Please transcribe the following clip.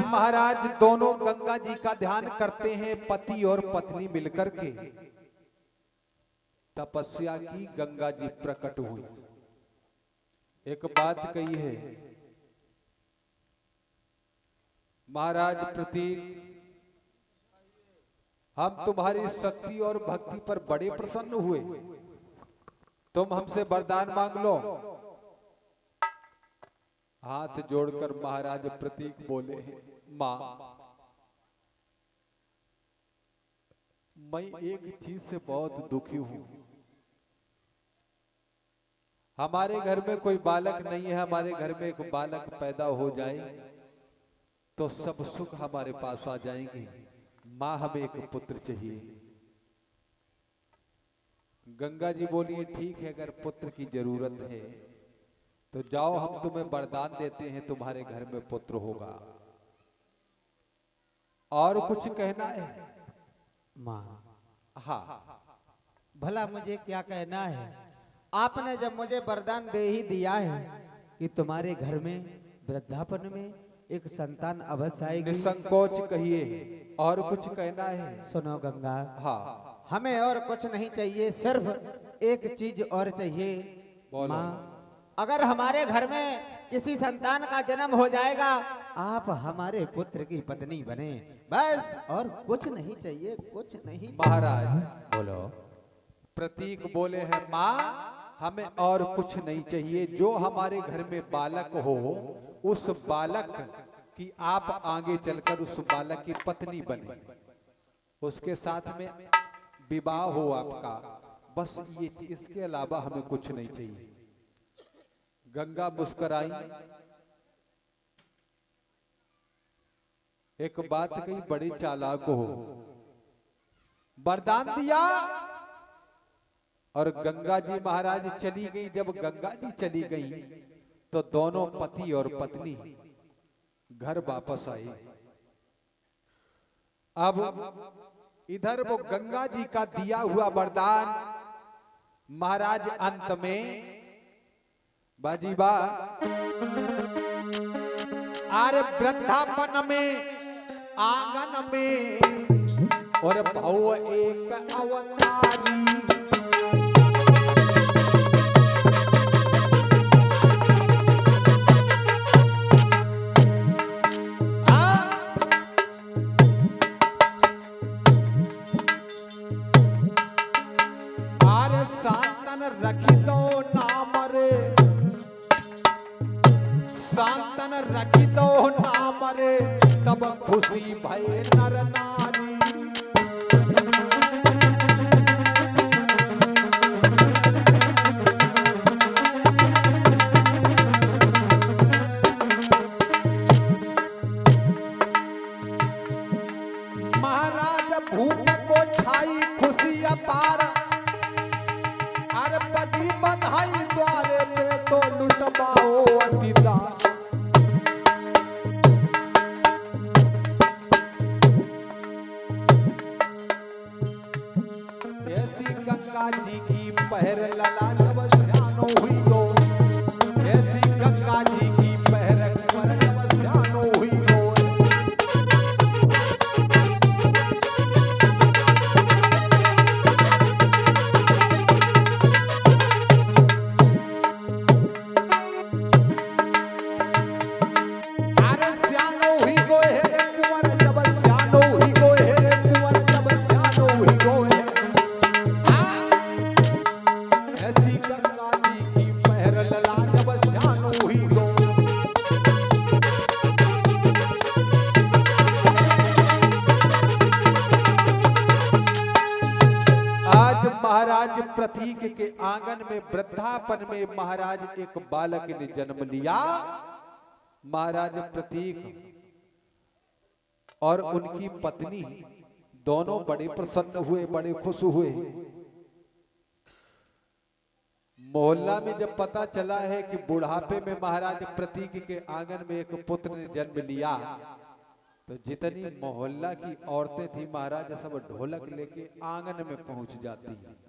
महाराज दोनों गंगा जी का ध्यान करते हैं, पति और पत्नी मिलकर के। तपस्या की, गंगा जी प्रकट हुई। एक बात कही है, महाराज प्रतीक, हम तुम्हारी शक्ति और भक्ति पर बड़े प्रसन्न हुए, तुम हमसे वरदान मांग लो। हाथ जोड़कर महाराज प्रतीक बोले हैं, मां, मैं एक चीज से बहुत दुखी हूं। हमारे घर में कोई बालक नहीं है, हमारे घर में एक बालक पैदा हो जाए तो सब सुख हमारे पास आ जाएंगे। मां, हमें एक पुत्र चाहिए। गंगा जी बोली, ठीक है, अगर पुत्र की जरूरत है तो जाओ, हम तुम्हें वरदान देते हैं, तुम्हारे घर में पुत्र होगा। और कुछ कहना है? मां, हाँ, भला मुझे क्या कहना है? आपने जब मुझे वरदान दे ही दिया है कि तुम्हारे घर में वृद्धापन में एक संतान अवश्य आएगी, निसंकोच कहिए। और कुछ कहना है? सुनो गंगा, हाँ, हमें और कुछ नहीं चाहिए, सिर्फ एक चीज और चाहिए। बोलो। मां, अगर हमारे घर में किसी संतान का जन्म हो जाएगा, आप हमारे पुत्र की पत्नी बने, बस, और कुछ नहीं चाहिए, कुछ नहीं चाहिए। महाराज बोलो। प्रतीक बोले हैं, मां, हमें और कुछ नहीं चाहिए, जो हमारे घर में बालक हो उस बालक की आप आगे चलकर उस बालक की पत्नी बने, उसके साथ में विवाह हो आपका, बस ये, इसके अलावा हमें कुछ नहीं चाहिए। गंगा मुस्कुराई, एक बात कही, बड़ी चालाक हो, वरदान दिया और गंगा जी महाराज चली गई। जब गंगा जी चली गई तो दोनों पति और पत्नी घर वापस आई। अब इधर वो गंगा जी का दिया हुआ वरदान महाराज अंत में बाजीबा, अरे वृद्धापन में आंगन में और भव एक अवतारी, सांतन रखी दो नाम रे, सांतन रखी दो नाम रे, तब खुशी भय नर नारी। महाराज भूप को छाई खुशी अपार, पति बधाई द्वारे पे तो लुटवाओ अतिदा। ऐसी गंगा जी की पहर लला जब श्यानो हुई गो, ऐसी गंगा जी की पहर कुंवर जब श्यानो हुई गो। महाराज प्रतीक के आंगन में वृद्धापन में महाराज एक बालक ने जन्म लिया। महाराज प्रतीक और उनकी पत्नी दोनों बड़े प्रसन्न हुए, बड़े खुश हुए। मोहल्ला में जब पता चला है कि बुढ़ापे में महाराज प्रतीक के आंगन में एक पुत्र ने जन्म लिया, तो जितनी मोहल्ला की औरतें थी महाराज सब ढोलक लेके आंगन में पहुंच जाती हैं।